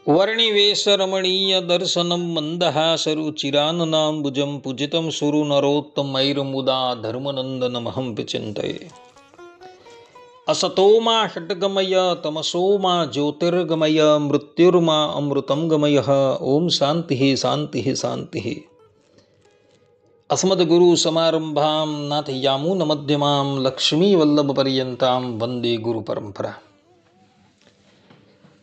वर्णिवेशरमणीय दर्शनं मन्दहासरुचिराननाम्बुजं पूजितं सुरनरोत्तमैर्मुदा धर्मनन्दनमहं विचिन्तये। असतो मा षड्गमय तमसो मा ज्योतिर्गमय मृत्युर्मा अमृतं गमयः। ओम शान्तिः शान्तिः शान्तिः। अस्मद्गुरुसमारम्भां नाथयामुनमध्यमां लक्ष्मीवल्लभपर्यन्तां वन्दे गुरुपरम्परा।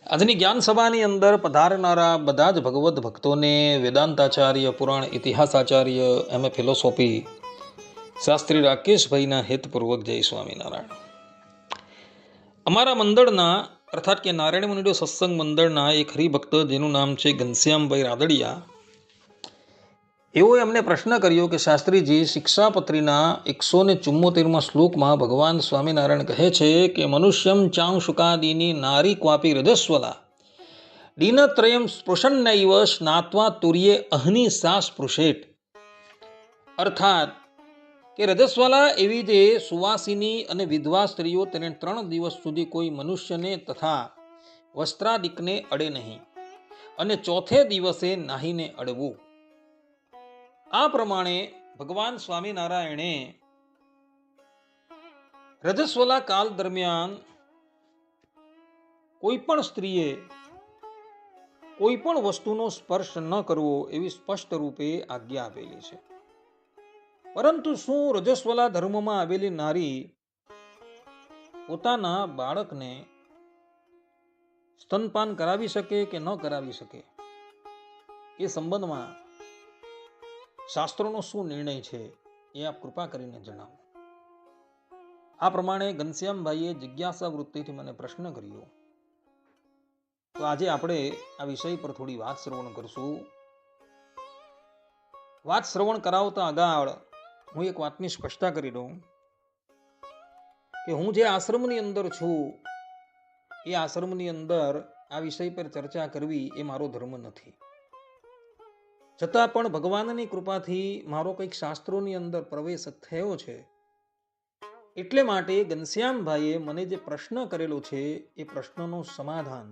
આજની જ્ઞાન સભાની અંદર પધારનારા બધા જ ભગવદ્ ભક્તોને વેદાંતાચાર્ય, પુરાણ ઇતિહાસાચાર્ય, એમએ ફિલોસોફી શાસ્ત્રી રાકેશભાઈના હેતપૂર્વક જય સ્વામિનારાયણ. અમારા મંડળના અર્થાત કે નારાયણ મુનિડો સત્સંગ મંડળના એક હરિભક્ત જેનું નામ છે ઘનશ્યામભાઈ રાદડિયા, એઓએ અમને પ્રશ્ન કર્યો કે શાસ્ત્રીજી, શિક્ષાપત્રીના 174માં શ્લોકમાં ભગવાન સ્વામિનારાયણ કહે છે કે મનુષ્યમ ચાંશુકાદીની નારી ક્વાપી રજસ્વલા દિનત્રયમ સ્પૃશન્નૈવ સ્નાત્વા તુર્યે અહની સા સ્પૃશેટ. અર્થાત કે રજસ્વલા એવી જે સુવાસિની અને વિધવા સ્ત્રીઓ તેને 3 દિવસ સુધી કોઈ મનુષ્યને તથા વસ્ત્રાદિકને અડે નહીં અને ચોથે દિવસે નાહીને અડવું. આ પ્રમાણે ભગવાન સ્વામિનારાયણે રજસ્વલા કાલ દરમિયાન કોઈ પણ સ્ત્રીએ કોઈ પણ વસ્તુનો સ્પર્શ ન કરવો એવી સ્પષ્ટ રૂપે આજ્ઞા આપેલી છે. પરંતુ શું રજસ્વલા ધર્મમાં આવેલી નારી પોતાના બાળકને સ્તનપાન કરાવી શકે કે ન કરાવી શકે, એ સંબંધમાં શાસ્ત્રોનો શું નિર્ણય છે એ આપ કૃપા કરીને જણાવો. આ પ્રમાણે ઘનશ્યામભાઈએ જિજ્ઞાસા વૃત્તિથી મને પ્રશ્ન કર્યો. તો આજે આપણે આ વિષય પર થોડી વાત શ્રવણ કરશું. વાત શ્રવણ કરાવતા આગળ હું એક વાતની સ્પષ્ટતા કરી દઉં કે હું જે આશ્રમની અંદર છું એ આશ્રમની અંદર આ વિષય પર ચર્ચા કરવી એ મારો ધર્મ નથી. છતાં પણ ભગવાનની કૃપાથી મારો કંઈક શાસ્ત્રોની અંદર પ્રવેશ થયો છે, એટલે માટે ઘનશ્યામભાઈએ મને જે પ્રશ્ન કરેલો છે એ પ્રશ્નનું સમાધાન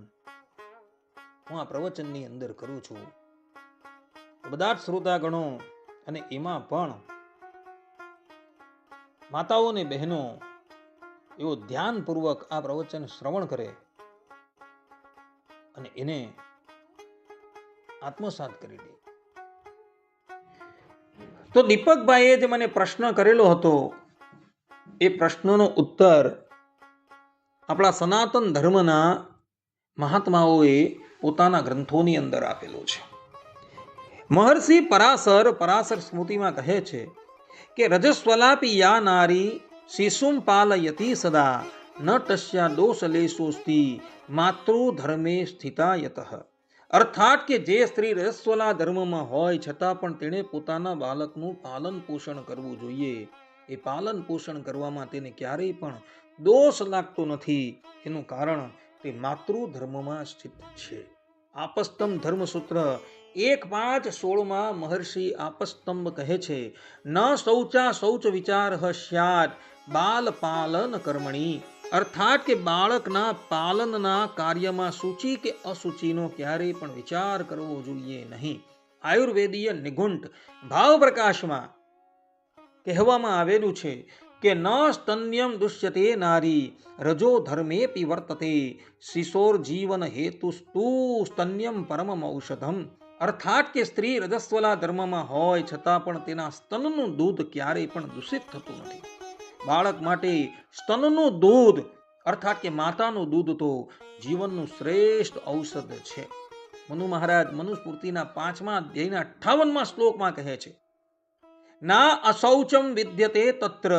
હું આ પ્રવચનની અંદર કરું છું. બધા જ શ્રોતાગણો અને એમાં પણ માતાઓ અને બહેનો એવો ધ્યાનપૂર્વક આ પ્રવચન શ્રવણ કરે અને એને આત્મસાત કરી દે. તો દીપકભાઈએ જે મને પ્રશ્ન કરેલો હતો એ પ્રશ્નનો ઉત્તર આપણા સનાતન ધર્મના મહાત્માઓએ પોતાના ગ્રંથોની અંદર આપેલો છે. મહર્ષિ પરાશર સ્મૃતિમાં કહે છે કે રજસ્વલાપી યા નારી શિશુમ પાલયતી સદા ન તસ્યા દોષલેશોસ્તિ માતૃધર્મે સ્થિતા યતઃ. અર્થાત કે જે સ્ત્રી રજસ્વલા ધર્મમાં હોય છતાં પણ તેણે પોતાના બાળકનું પાલન પોષણ કરવું જોઈએ, એ પાલન પોષણ કરવામાં તેને ક્યારેય પણ દોષ લાગતો નથી. એનું કારણ તે માતૃધર્મમાં સ્થિત છે. આપસ્તંભ ધર્મસૂત્ર 1.5.16 મહર્ષિ આપસ્તંભ કહે છે, ન શૌચા શૌચ વિચાર સ્યાદ બાલ પાલન કર્મણી. અર્થાત કે બાળકના પાલનના કાર્યમાં સૂચિ કે અસૂચિનો ક્યારેય પણ વિચાર કરવો જોઈએ નહીં. આયુર્વેદીય નિઘુંટ ભાવ પ્રકાશમાં કહેવામાં આવેલું છે કે ન સ્તન્યમ દુષ્યતે નારી રજો ધર્મેપી વર્તતે શિશોર જીવન હેતુસ્તુ સ્તન્યમ પરમમ ઔષધમ. અર્થાત કે સ્ત્રી રજસ્વલા ધર્મમાં હોય છતાં પણ તેના સ્તનનું દૂધ ક્યારેય પણ દૂષિત થતું નથી. બાળક માટે સ્તનનું દૂધ અર્થાત કે માતાનું દૂધ તો જીવનનું શ્રેષ્ઠ ઔષધ છે. મનુ મહારાજ મનુસ્મૃતિના 5મા અધ્યાયના 58મા શ્લોકમાં કહે છે, ના અશૌચમ વિદ્યતે તત્ર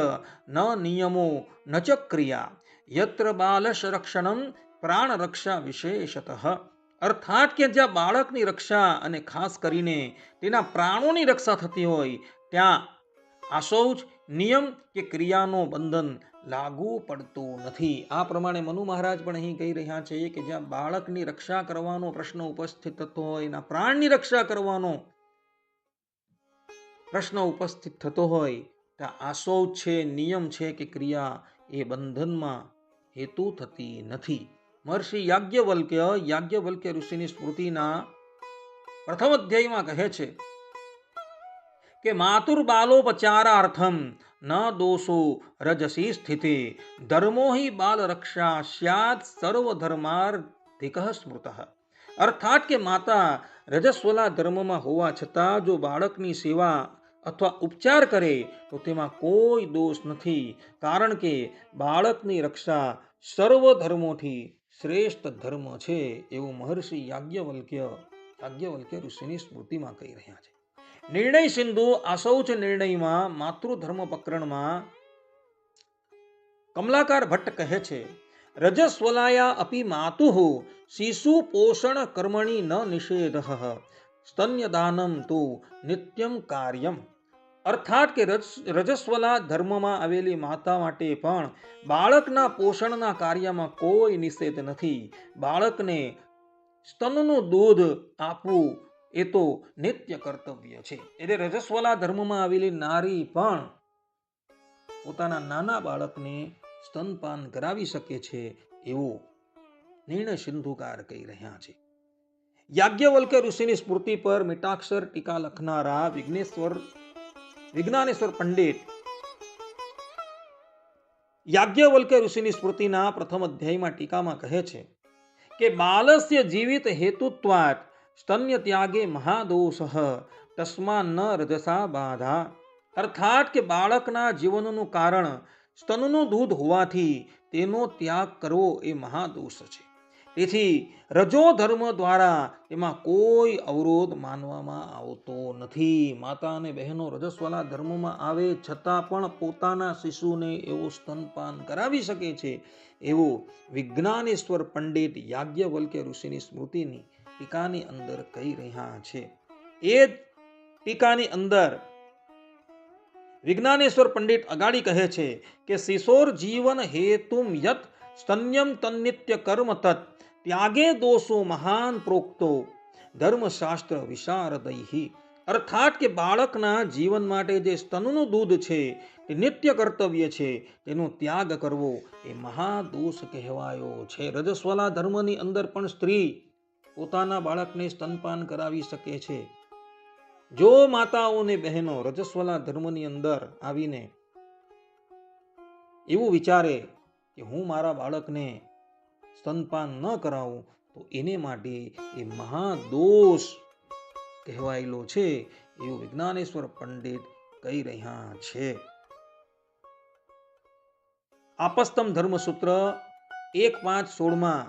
ન નિયમો ન ચ ક્રિયા યત્ર બાલશ રક્ષણમ પ્રાણ રક્ષા વિશેષતઃ. અર્થાત કે જ્યાં બાળકની રક્ષા અને ખાસ કરીને તેના પ્રાણોની રક્ષા થતી હોય ત્યાં અશૌચ નિયમ કે ક્રિયાનો બંધન લાગુ પડતું નથી. આ પ્રમાણે મનુ મહારાજ પણ અહીં કહી રહ્યા છે કે જ્યાં બાળકની રક્ષા કરવાનો પ્રશ્ન ઉપસ્થિત થતો હોય, એના પ્રાણની રક્ષા કરવાનો પ્રશ્ન ઉપસ્થિત થતો હોય ત્યાં આશૌચ છે, નિયમ છે કે ક્રિયા એ બંધનમાં હેતુ થતી નથી. મહર્ષિ યાજ્ઞવલ્ક્ય ઋષિની સ્મૃતિના પ્રથમ અધ્યાયમાં કહે છે કે માતુર્બાલોપચારાર્થમ ન દોષો રજસી સ્થિતિ ધર્મો હિ બાલ રક્ષા સ્યાદ સર્વધર્માર્ધિક સ્મૃત. અર્થાત કે માતા રજસ્વલા ધર્મમાં હોવા છતાં જો બાળકની સેવા અથવા ઉપચાર કરે તો તેમાં કોઈ દોષ નથી, કારણ કે બાળકની રક્ષા સર્વ ધર્મોથી શ્રેષ્ઠ ધર્મ છે એવું મહર્ષિ યાજ્ઞવલ્ક્ય ઋષિની સ્મૃતિમાં કહી રહ્યા છે. નિર્ણય સિંધુ આશૌચ નિર્ણયમાં માતૃધર્મ પ્રકરણમાં કમલાકાર ભટ્ટ કહે છે, રજસ્વલાયા અપી માતુઃ શિશુ પોષણ કર્મણિ ન નિષેધઃ સ્તન્યદાનમ તો નિત્યમ કાર્યમ. અર્થાત કે રજસ્વલા ધર્મમાં આવેલી માતા માટે પણ બાળકના પોષણના કાર્યમાં કોઈ નિષેધ નથી. બાળકને સ્તનનું દૂધ આપવું એ તો નિત્ય કર્તવ્ય છે. એટલે રજસ્વલા ધર્મમાં આવેલી નારી પણ પોતાના નાના બાળકને સ્તનપાન કરાવી શકે છે એવું નિર્ણય સિંધુકાર કહી રહ્યા છે. યાજ્ઞવલ્ક્ય ઋષિની સ્મૃતિ પર મીટાક્ષર ટીકા લખનારા વિજ્ઞાનેશ્વર પંડિત યાજ્ઞવલ્ક્ય ઋષિની સ્મૃતિના પ્રથમ અધ્યાયમાં ટીકામાં કહે છે કે બાલસ્ય જીવિત હેતુત્વાત સ્તન્ય ત્યાગે મહાદોષ તસ્મા ન રજસા બાધા. અર્થાત કે બાળકના જીવનનું કારણ સ્તનનું દૂધ હોવાથી તેનો ત્યાગ કરવો એ મહાદોષ છે. તેથી રજો ધર્મ દ્વારા એમાં કોઈ અવરોધ માનવામાં આવતો નથી. માતા અને બહેનો રજસ્વલા ધર્મમાં આવે છતાં પણ પોતાના શિશુને એવું સ્તનપાન કરાવી શકે છે એવું વિજ્ઞાનેશ્વર પંડિત યાજ્ઞવલ્ક્ય ઋષિની સ્મૃતિની ટીકાની અંદર કહી રહ્યા છે. એ ટીકાની અંદર વિજ્ઞાનેશ્વર પંડિત અગાડી કહે છે કે શિશોર જીવન હેતુમ યત સ્તન્યમ તન્નિત્ય કર્મ તત ત્યાગે દોષો મહાન પ્રોક્તો ધર્મશાસ્ત્ર વિશારદૈહિ. અર્થાત કે બાળકના જીવન માટે જે સ્તનનું દૂધ છે એ નિત્ય કર્તવ્ય છે, તેનો ત્યાગ કરવો એ મહાદોષ કહેવાયો છે. રજસ્વલા ધર્મની અંદર પણ સ્ત્રી પોતાના બાળકને સ્તનપાન કરાવી શકે છે. જો માતાઓને બહેનો રજસ્વલા ધર્મની અંદર આવીને એવું વિચારે કે હું મારા બાળકને સ્તનપાન ન કરાવું તો એને માટે એ મહાદોષ કહેવાયેલો છે એવું વિજ્ઞાનેશ્વર પંડિત કહી રહ્યા છે. આપસ્તમ ધર્મસૂત્ર 1.5.16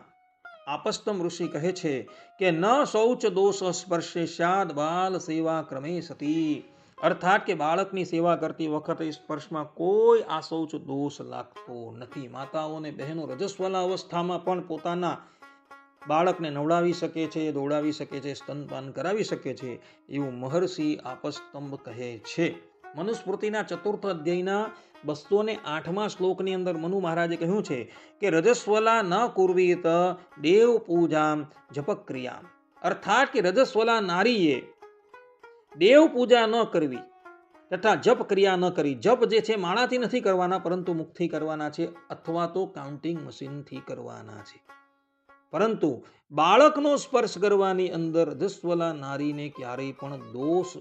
આપસ્તમ ઋષિ કહે છે કે ન શૌચ દોષ સ્પર્શે સ્યાદ બાલ સેવા ક્રમે સતી. અર્થાત કે બાળકની સેવા કરતી વખતે સ્પર્શમાં કોઈ આશૌચ દોષ લાગતો નથી. માતાઓ અને બહેનો રજસ્વલા અવસ્થામાં પણ પોતાના બાળકને નવડાવી શકે છે, દોડાવી શકે છે, સ્તનપાન કરાવી શકે છે એવું મહર્ષિ આપસ્તંભ કહે છે. મનુસ્મૃતિના 4th અધ્યાયના 208મા શ્લોકની અંદર મનુ મહારાજે કહ્યું છે કે રજસ્વલા ન કુર્વીત દેવ પૂજા જપક્રિયા. અર્થાત કે રજસ્વલા નારીએ દેવ પૂજા ન કરવી તથા જપ ક્રિયા ન કરી. જપ જે છે માળાથી નથી કરવાના, પરંતુ મુખથી કરવાના છે અથવા તો કાઉન્ટિંગ મશીનથી કરવાના છે. પરંતુ બાળકનો સ્પર્શ કરવાની અંદર રજસ્વલા નારીને ક્યારેય પણ દોષ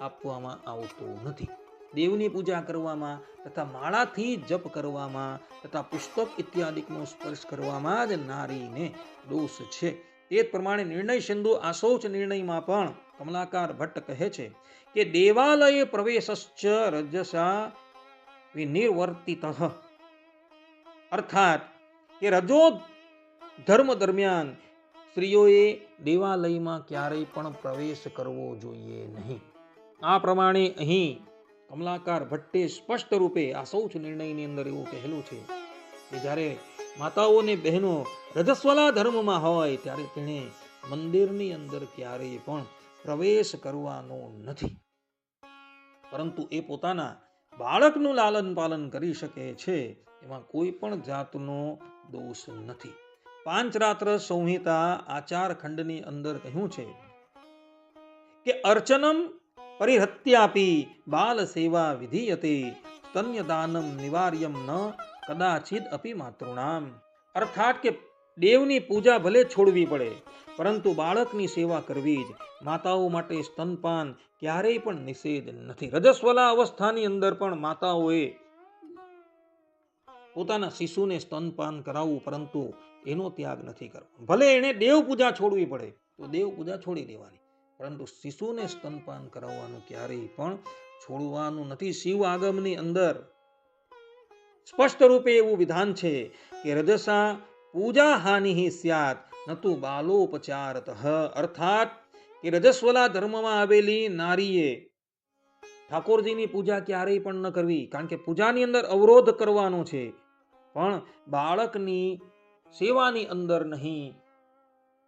આપવામાં આવતો નથી. દેવની પૂજા કરવામાં તથા માળાથી જપ કરવામાં તથા પુસ્તક ઇત્યાદિકનો સ્પર્શ કરવામાં જ નારીને દોષ છે. તે જ પ્રમાણે નિર્ણય સિંધુ આશૌચ નિર્ણયમાં પણ કમલાકાર ભટ્ટ કહે છે કે દેવાલયે પ્રવેશશ્ચ રજસા વિનિર્વર્તિત. અર્થાત કે રજો ધર્મ દરમિયાન સ્ત્રીઓએ દેવાલયમાં ક્યારેય પણ પ્રવેશ કરવો જોઈએ નહીં. આ પ્રમાણે અહીં કમલાકાર ભટ્ટે સ્પષ્ટ રૂપે આશૌચ નિર્ણયની અંદર એવું કહેલું છે કે જ્યારે માતાઓ અને બહેનો રજસ્વલા ધર્મમાં હોય ત્યારે તેણે મંદિરની અંદર ક્યારેય પણ પ્રવેશ કરવાનો નથી, પરંતુ એ પોતાના બાળકનું લાલન પાલન કરી શકે છે. એમાં કોઈ પણ જાતનો દોષ નથી. પાંચરાત્ર સંહિતા આચાર ખંડની અંદર કહ્યું છે કે અર્ચનમ પરિહત્યાપી બાલ સેવા વિધીયતે સ્તન્યદાનમ નિવાર્યમ ન કદાચિદ અપી માતૃણામ. અર્થાત કે દેવની પૂજા ભલે છોડવી પડે, પરંતુ બાળકની સેવા કરવી જ. માતાઓ માટે સ્તનપાન ક્યારેય પણ નિષેધ નથી. રજસ્વલા અવસ્થાની અંદર પણ માતાઓએ પોતાના શિશુને સ્તનપાન કરાવવું, પરંતુ એનો ત્યાગ નથી કરવો. ભલે એને દેવ પૂજા છોડવી પડે તો દેવ પૂજા છોડી દેવાની, પરંતુ શિશુને સ્તનપાન કરાવવાનું ક્યારેય પણ છોડવાનું નથી. શિવ આગમની અંદર સ્પષ્ટ રૂપે એવું વિધાન છે કે રજસા પૂજા હાનિ સ્યાત નતુ બાલોપચારત, અર્થાત કે રજસ્વલા ધર્મમાં આવેલી નારીએ ઠાકોરજીની પૂજા ક્યારેય પણ ન કરવી, કારણ કે પૂજાની અંદર અવરોધ કરવાનો છે, પણ બાળકની સેવાની અંદર નહીં.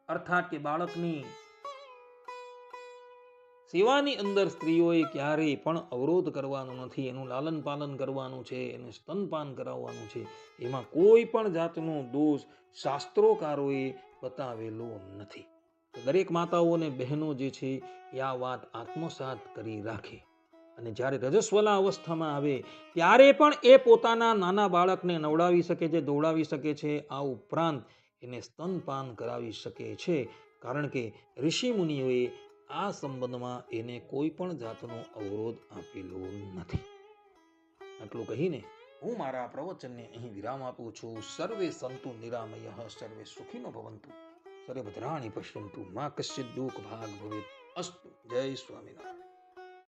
અર્થાત કે બાળકની સેવાની અંદર સ્ત્રીઓએ ક્યારેય પણ અવરોધ કરવાનો નથી. એનું લાલન પાલન કરવાનું છે, એને સ્તનપાન કરાવવાનું છે. એમાં કોઈ પણ જાતનો દોષ શાસ્ત્રોકારોએ બતાવેલો નથી. દરેક માતાઓ અને બહેનો જે છે એ આ વાત આત્મસાત કરી રાખે, અને જ્યારે રજસ્વલા અવસ્થામાં આવે ત્યારે પણ એ પોતાના નાના બાળકને નવડાવી શકે છે, દોડાવી શકે છે. આ ઉપરાંત એને સ્તનપાન કરાવી શકે છે, કારણ કે ઋષિ મુનિઓએ આ સંબંધમાં એને કોઈ પણ જાતનો અવરોધ આપેલો નથી. આટલું કહીને હું મારા પ્રવચનને અહીં વિરામ આપું છું. સર્વે સંતુ નિરામયઃ, સર્વે સુખીનો ભવંતુ, સર્વે ભદ્રાણિ પશ્યન્તુ, મા કશ્ચિદ દુઃખ ભાગ ભવેત. અસ્તુ. જય સ્વામિનારાયણ.